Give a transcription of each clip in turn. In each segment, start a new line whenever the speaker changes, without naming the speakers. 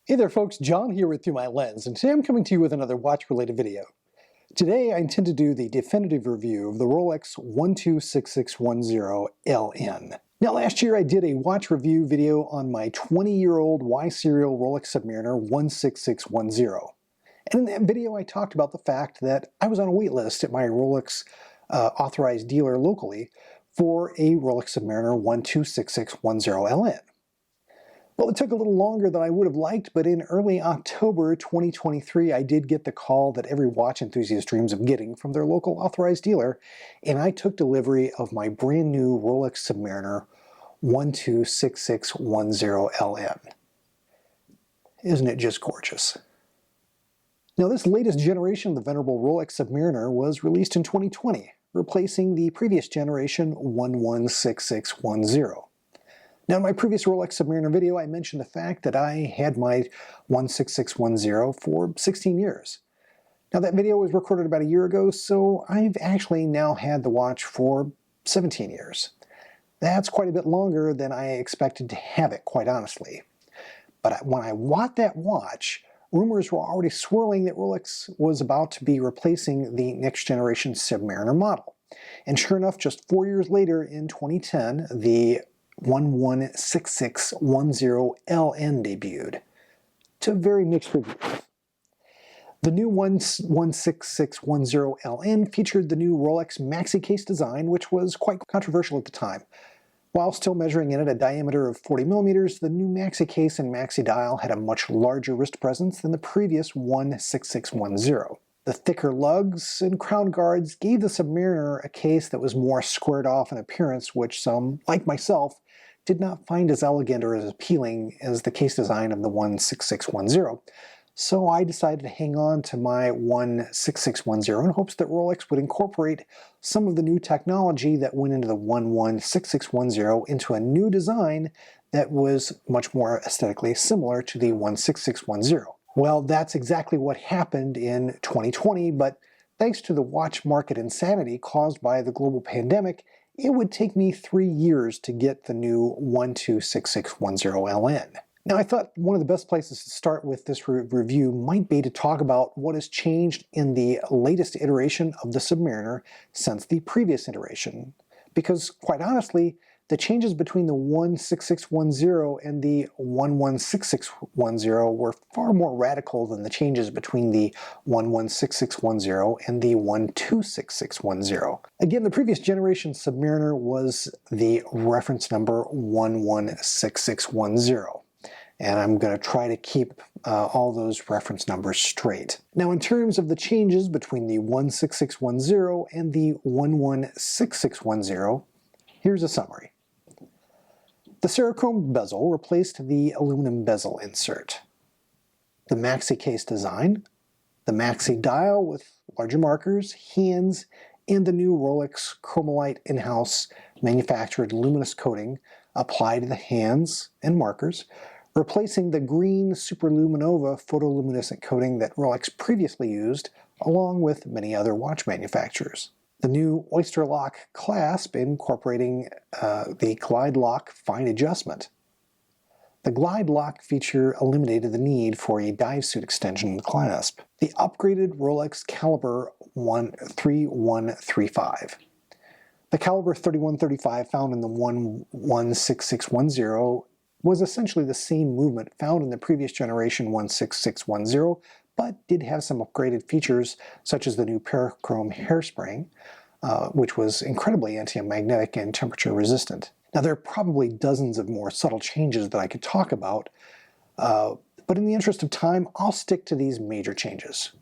Hey there folks, John here with Through My Lens, and today I'm coming to you with another watch-related video. Today I intend to do the definitive review of the Rolex 126610LN. Now last year I did a watch review video on my 20-year-old Y-serial Rolex Submariner 16610. And in that video I talked about the fact that I was on a wait list at my Rolex authorized dealer locally for a Rolex Submariner 126610LN. Well, it took a little longer than I would have liked, but in early October 2023, I did get the call that every watch enthusiast dreams of getting from their local authorized dealer, and I took delivery of my brand new Rolex Submariner 126610LN. Isn't it just gorgeous? Now, this latest generation of the venerable Rolex Submariner was released in 2020, replacing the previous generation 116610. Now, in my previous Rolex Submariner video, I mentioned the fact that I had my 16610 for 16 years. Now, that video was recorded about a year ago, so I've actually now had the watch for 17 years. That's quite a bit longer than I expected to have it, quite honestly. But when I bought that watch, rumors were already swirling that Rolex was about to be replacing the next generation Submariner model. And sure enough, just 4 years later, in 2010, the 116610LN debuted, to very mixed reviews. The new 16610LN featured the new Rolex Maxi case design, which was quite controversial at the time. While still measuring in at a diameter of 40 millimeters, the new Maxi case and Maxi dial had a much larger wrist presence than the previous 16610. The thicker lugs and crown guards gave the Submariner a case that was more squared off in appearance, which some, like myself, did not find as elegant or as appealing as the case design of the 16610. So I decided to hang on to my 16610 in hopes that Rolex would incorporate some of the new technology that went into the 16610 into a new design that was much more aesthetically similar to the 16610. Well, that's exactly what happened in 2020, but thanks to the watch market insanity caused by the global pandemic, it would take me 3 years to get the new 126610LN. Now, I thought one of the best places to start with this review might be to talk about what has changed in the latest iteration of the Submariner since the previous iteration. Because, quite honestly, the changes between the 16610 and the 1166610 were far more radical than the changes between the 1166610 and the 1266610. Again, the previous generation Submariner was the reference number 1166610. And I'm going to try to keep all those reference numbers straight. Now, in terms of the changes between the 16610 and the 1166610, here's a summary. The Cerachrome bezel replaced the aluminum bezel insert. The Maxi case design, the Maxi dial with larger markers, hands, and the new Rolex Chromolite in-house manufactured luminous coating applied to the hands and markers, replacing the green Superluminova photoluminescent coating that Rolex previously used, along with many other watch manufacturers. The new Oyster Lock clasp incorporating the Glide Lock fine adjustment. The Glide Lock feature eliminated the need for a dive suit extension in the clasp. The upgraded Rolex Caliber 3135. The Caliber 3135 found in the 1166610 was essentially the same movement found in the previous generation 16610, but did have some upgraded features such as the new Parachrome hairspring, which was incredibly anti-magnetic and temperature resistant. Now, there are probably dozens of more subtle changes that I could talk about, but in the interest of time, I'll stick to these major changes.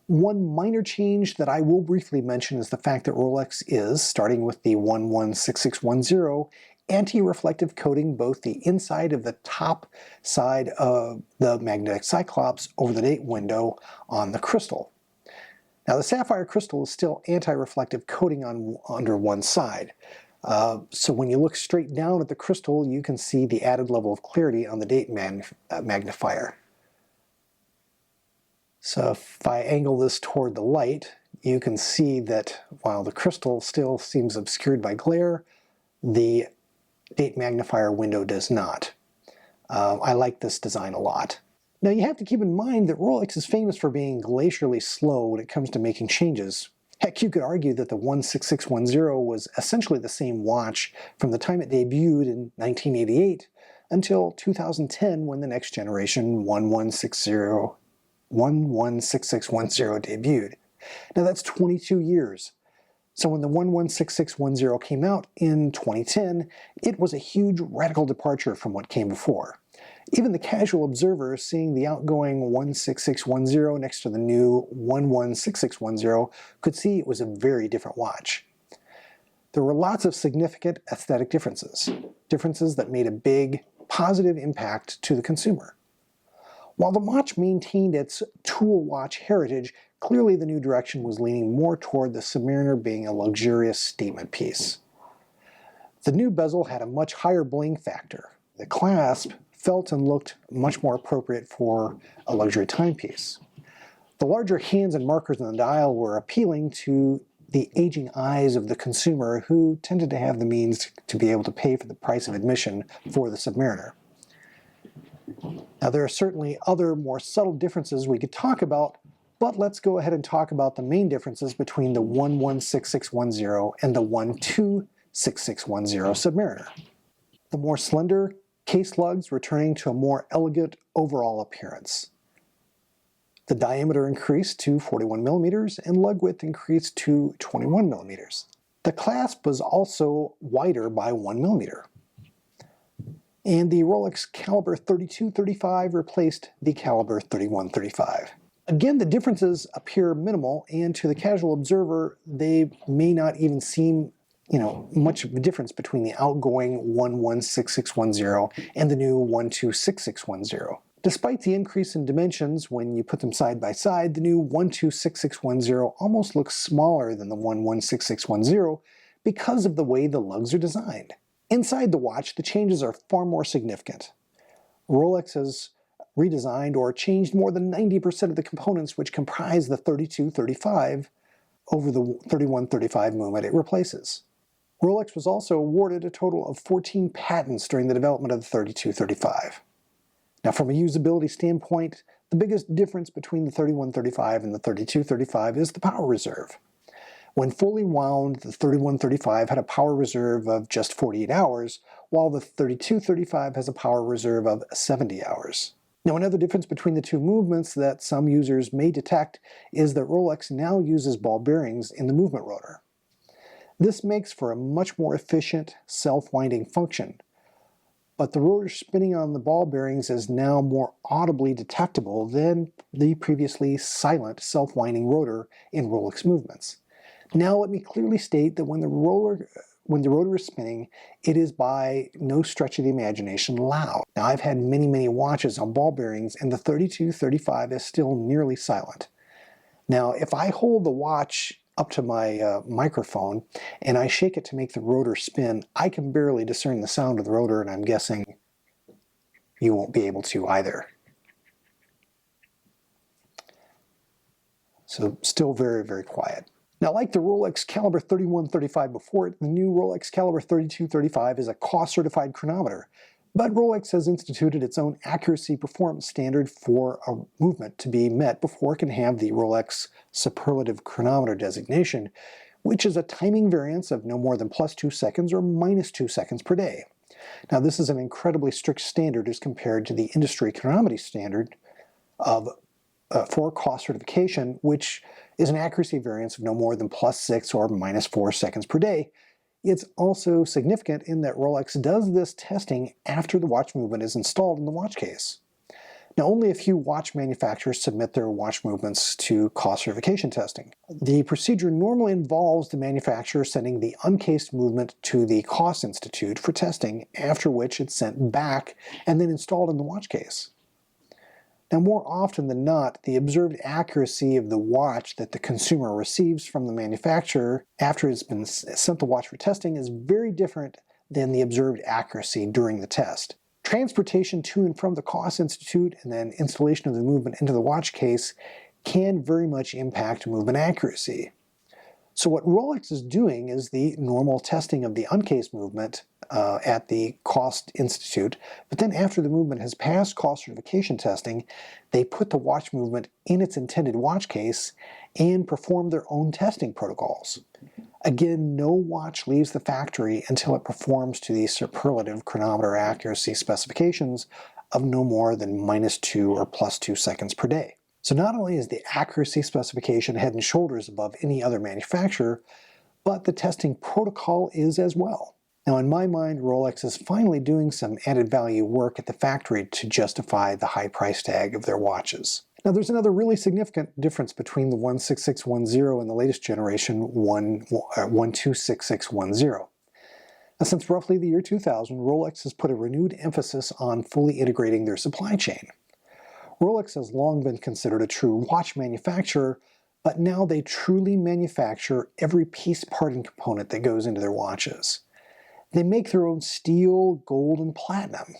One minor change that I will briefly mention is the fact that Rolex is, starting with the 1166610, anti-reflective coating both the inside of the top side of the magnetic cyclops over the date window on the crystal. Now, the sapphire crystal is still anti-reflective coating under one side. So when you look straight down at the crystal, you can see the added level of clarity on the date magnifier. So if I angle this toward the light, you can see that while the crystal still seems obscured by glare, the date magnifier window does not. I like this design a lot. Now you have to keep in mind that Rolex is famous for being glacially slow when it comes to making changes. Heck, you could argue that the 16610 was essentially the same watch from the time it debuted in 1988 until 2010 when the next generation 116610 debuted. Now that's 22 years. So when the 116610 came out in 2010, it was a huge radical departure from what came before. Even the casual observer seeing the outgoing 16610 next to the new 116610 could see it was a very different watch. There were lots of significant aesthetic differences that made a big, positive impact to the consumer. While the watch maintained its tool watch heritage, clearly the new direction was leaning more toward the Submariner being a luxurious statement piece. The new bezel had a much higher bling factor. The clasp felt and looked much more appropriate for a luxury timepiece. The larger hands and markers on the dial were appealing to the aging eyes of the consumer who tended to have the means to be able to pay for the price of admission for the Submariner. Now there are certainly other more subtle differences we could talk about, but let's go ahead and talk about the main differences between the 116610 and the 126610 Submariner. The more slender case lugs returning to a more elegant overall appearance. The diameter increased to 41 millimeters and lug width increased to 21 millimeters. The clasp was also wider by 1 millimeter. And the Rolex caliber 3235 replaced the caliber 3135. Again, the differences appear minimal, and to the casual observer, they may not even seem much of a difference between the outgoing 116610 and the new 126610. Despite the increase in dimensions, when you put them side by side, the new 126610 almost looks smaller than the 116610 because of the way the lugs are designed. Inside the watch, the changes are far more significant. Rolex has redesigned or changed more than 90% of the components which comprise the 3235 over the 3135 movement it replaces. Rolex was also awarded a total of 14 patents during the development of the 3235. Now from a usability standpoint, the biggest difference between the 3135 and the 3235 is the power reserve. When fully wound, the 3135 had a power reserve of just 48 hours, while the 3235 has a power reserve of 70 hours. Now another difference between the two movements that some users may detect is that Rolex now uses ball bearings in the movement rotor. This makes for a much more efficient self-winding function, but the rotor spinning on the ball bearings is now more audibly detectable than the previously silent self-winding rotor in Rolex movements. Now let me clearly state that when the rotor is spinning, it is by no stretch of the imagination loud. Now I've had many watches on ball bearings, and the 3235 is still nearly silent. Now if I hold the watch up to my microphone and I shake it to make the rotor spin, I can barely discern the sound of the rotor, and I'm guessing you won't be able to either. So still very quiet. Now like the Rolex caliber 3135 before it, the new Rolex caliber 3235 is a cost-certified chronometer, but Rolex has instituted its own accuracy performance standard for a movement to be met before it can have the Rolex superlative chronometer designation, which is a timing variance of no more than +2 seconds or -2 seconds per day. Now this is an incredibly strict standard as compared to the industry chronometry standard of for cost certification, which is an accuracy variance of no more than +6 or -4 seconds per day. It's also significant in that Rolex does this testing after the watch movement is installed in the watch case. Now only a few watch manufacturers submit their watch movements to cost certification testing. The procedure normally involves the manufacturer sending the uncased movement to the Cost Institute for testing, after which it's sent back and then installed in the watch case. Now more often than not, the observed accuracy of the watch that the consumer receives from the manufacturer after it's been sent the watch for testing is very different than the observed accuracy during the test. Transportation to and from the Cost Institute and then installation of the movement into the watch case can very much impact movement accuracy. So what Rolex is doing is the normal testing of the uncased movement at the Cost Institute, but then after the movement has passed cost certification testing, they put the watch movement in its intended watch case and perform their own testing protocols. Again, no watch leaves the factory until it performs to the superlative chronometer accuracy specifications of no more than -2 or +2 seconds per day. So not only is the accuracy specification head and shoulders above any other manufacturer, but the testing protocol is as well. Now in my mind, Rolex is finally doing some added value work at the factory to justify the high price tag of their watches. Now there's another really significant difference between the 16610 and the latest generation 126610. Now, since roughly the year 2000, Rolex has put a renewed emphasis on fully integrating their supply chain. Rolex has long been considered a true watch manufacturer, but now they truly manufacture every piece, part, and component that goes into their watches. They make their own steel, gold, and platinum.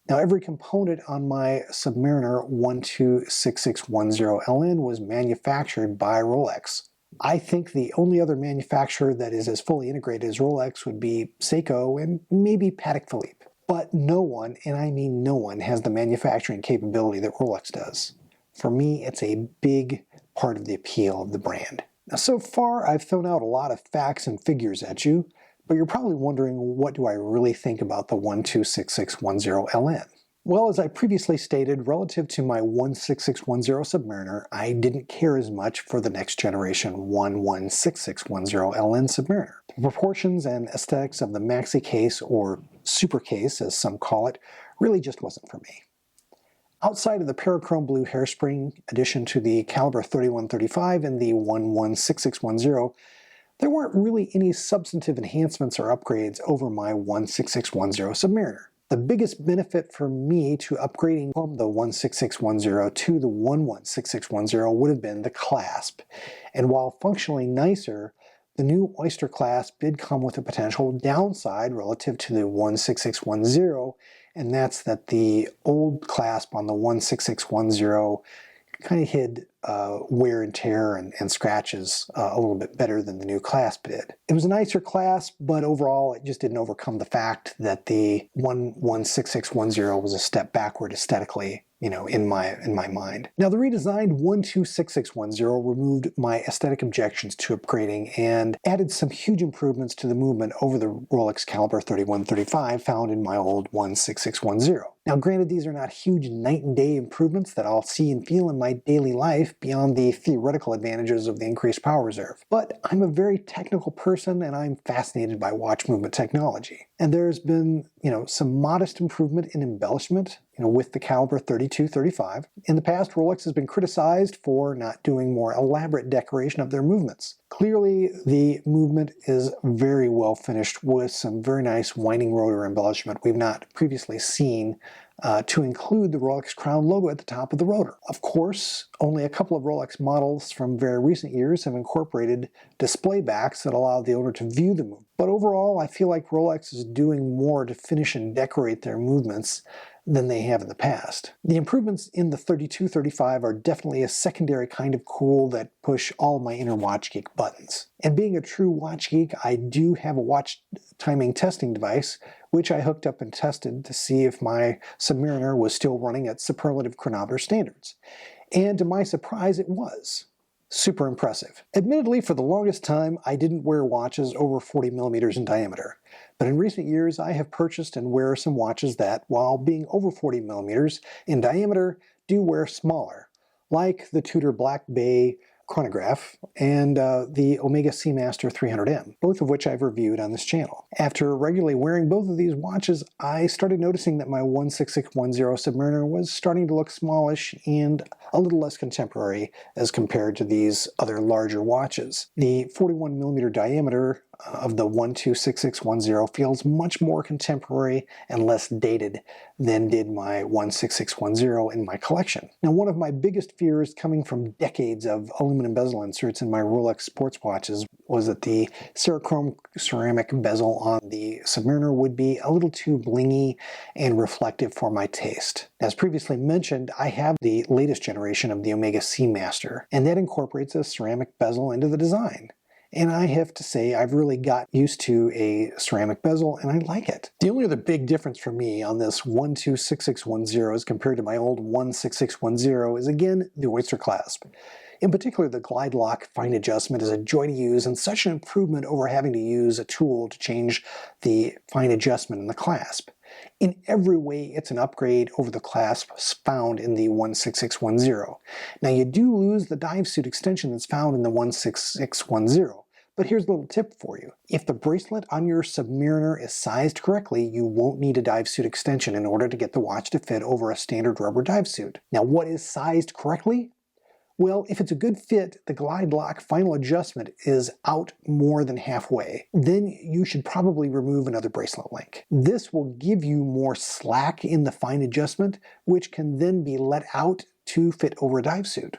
Now every component on my Submariner 126610LN was manufactured by Rolex. I think the only other manufacturer that is as fully integrated as Rolex would be Seiko and maybe Patek Philippe. But no one, and I mean no one, has the manufacturing capability that Rolex does. For me, it's a big part of the appeal of the brand. Now so far I've thrown out a lot of facts and figures at you, but you're probably wondering, what do I really think about the 126610LN? Well, as I previously stated, relative to my 16610 Submariner, I didn't care as much for the next generation 16610LN Submariner. The proportions and aesthetics of the maxi case, or super case as some call it, really just wasn't for me. Outside of the parachrome blue hairspring addition to the caliber 3135 and the 16610, there weren't really any substantive enhancements or upgrades over my 16610 Submariner. The biggest benefit for me to upgrading from the 16610 to the 16610 would have been the clasp. And while functionally nicer, the new Oyster clasp did come with a potential downside relative to the 16610, and that's that the old clasp on the 16610 kind of hid wear and tear and scratches a little bit better than the new clasp did. It was a nicer clasp, but overall it just didn't overcome the fact that the 16610 was a step backward aesthetically, in my mind. Now the redesigned 1266610 removed my aesthetic objections to upgrading and added some huge improvements to the movement over the Rolex caliber 3135 found in my old 16610. Now granted, these are not huge night and day improvements that I'll see and feel in my daily life beyond the theoretical advantages of the increased power reserve, but I'm a very technical person and I'm fascinated by watch movement technology. And there's been, some modest improvement in embellishment, with the caliber 3235. In the past, Rolex has been criticized for not doing more elaborate decoration of their movements. Clearly, the movement is very well finished with some very nice winding rotor embellishment we've not previously seen, to include the Rolex crown logo at the top of the rotor. Of course, only a couple of Rolex models from very recent years have incorporated display backs that allow the owner to view the movement. But overall, I feel like Rolex is doing more to finish and decorate their movements than they have in the past. The improvements in the 3235 are definitely a secondary kind of cool that push all my inner watch geek buttons. And being a true watch geek, I do have a watch timing testing device, which I hooked up and tested to see if my Submariner was still running at superlative chronometer standards. And to my surprise, it was. Super impressive. Admittedly, for the longest time, I didn't wear watches over 40 millimeters in diameter. But in recent years, I have purchased and wear some watches that, while being over 40 millimeters in diameter, do wear smaller, like the Tudor Black Bay chronograph and the Omega Seamaster 300M, both of which I've reviewed on this channel. After regularly wearing both of these watches, I started noticing that my 16610 Submariner was starting to look smallish and a little less contemporary as compared to these other larger watches. The 41 millimeter diameter of the 126610 feels much more contemporary and less dated than did my 16610 in my collection. Now, one of my biggest fears coming from decades of aluminum bezel inserts in my Rolex sports watches was that the Serichrome ceramic bezel on the Submariner would be a little too blingy and reflective for my taste. As previously mentioned, I have the latest generation of the Omega Seamaster, and that incorporates a ceramic bezel into the design. And I have to say, I've really got used to a ceramic bezel, and I like it. The only other big difference for me on this 126610 as compared to my old 16610 is, again, the oyster clasp. In particular, the glide lock fine adjustment is a joy to use and such an improvement over having to use a tool to change the fine adjustment in the clasp. In every way, it's an upgrade over the clasps found in the 16610. Now, you do lose the dive suit extension that's found in the 16610. But here's a little tip for you. If the bracelet on your Submariner is sized correctly, you won't need a dive suit extension in order to get the watch to fit over a standard rubber dive suit. Now, what is sized correctly? Well, if it's a good fit, the glide lock final adjustment is out more than halfway. Then you should probably remove another bracelet link. This will give you more slack in the fine adjustment, which can then be let out to fit over a dive suit,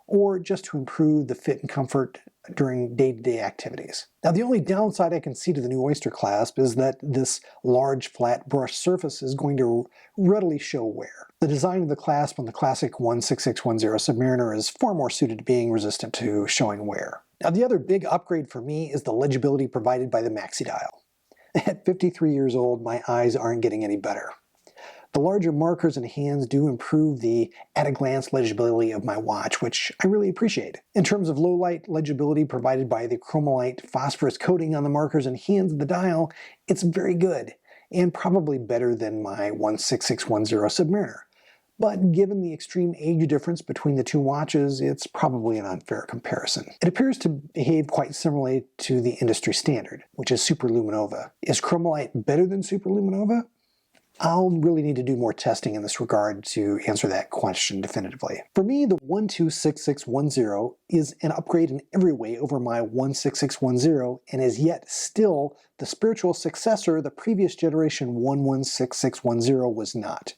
or just to improve the fit and comfort during day-to-day activities. Now, the only downside I can see to the new oyster clasp is that this large flat brush surface is going to readily show wear. The design of the clasp on the classic 16610 Submariner is far more suited to being resistant to showing wear. Now, the other big upgrade for me is the legibility provided by the maxi dial. At 53 years old, my eyes aren't getting any better. The larger markers and hands do improve the at-a-glance legibility of my watch, which I really appreciate. In terms of low-light legibility provided by the chromolite phosphorus coating on the markers and hands of the dial, it's very good, and probably better than my 16610 Submariner. But given the extreme age difference between the two watches, it's probably an unfair comparison. It appears to behave quite similarly to the industry standard, which is superluminova. Is chromolite better than superluminova? I'll really need to do more testing in this regard to answer that question definitively. For me, the 126610 is an upgrade in every way over my 16610 and is yet still the spiritual successor the previous generation 16610 was not,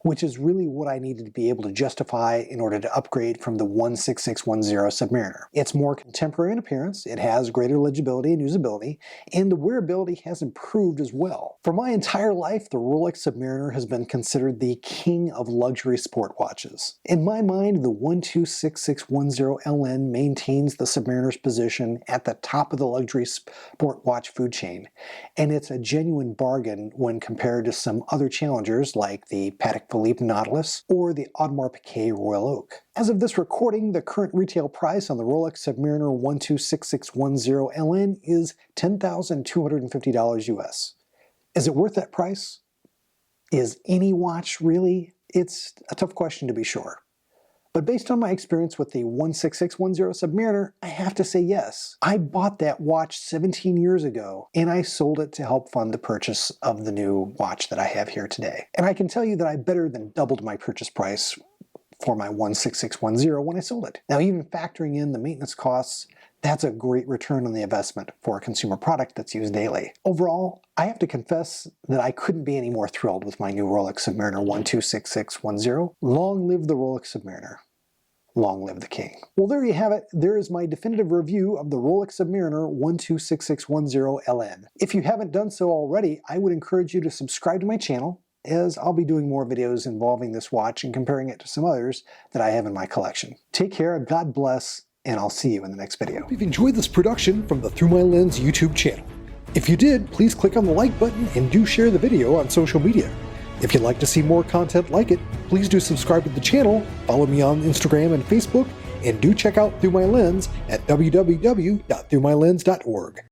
which is really what I needed to be able to justify in order to upgrade from the 16610 Submariner. It's more contemporary in appearance, it has greater legibility and usability, and the wearability has improved as well. For my entire life, the Rolex Submariner has been considered the king of luxury sport watches. In my mind, the 126610LN maintains the Submariner's position at the top of the luxury sport watch food chain, and it's a genuine bargain when compared to some other challengers like the Patek Philippe Nautilus or the Audemars Piguet Royal Oak. As of this recording, the current retail price on the Rolex Submariner 126610LN is $10,250 US. Is it worth that price? Is any watch really? It's a tough question to be sure. But based on my experience with the 16610 Submariner, I have to say yes. I bought that watch 17 years ago, and I sold it to help fund the purchase of the new watch that I have here today. And I can tell you that I better than doubled my purchase price for my 16610 when I sold it. Now, even factoring in the maintenance costs, that's a great return on the investment for a consumer product that's used daily. Overall, I have to confess that I couldn't be any more thrilled with my new Rolex Submariner 126610. Long live the Rolex Submariner. Long live the king. Well, there you have it. There is my definitive review of the Rolex Submariner 126610LN. If you haven't done so already, I would encourage you to subscribe to my channel, as I'll be doing more videos involving this watch and comparing it to some others that I have in my collection. Take care, God bless, and I'll see you in the next video. If you've enjoyed this production from the Through My Lens YouTube channel. If you did, please click on the like button and do share the video on social media. If you'd like to see more content like it, please do subscribe to the channel, follow me on Instagram and Facebook, and do check out Through My Lens at www.throughmylens.org.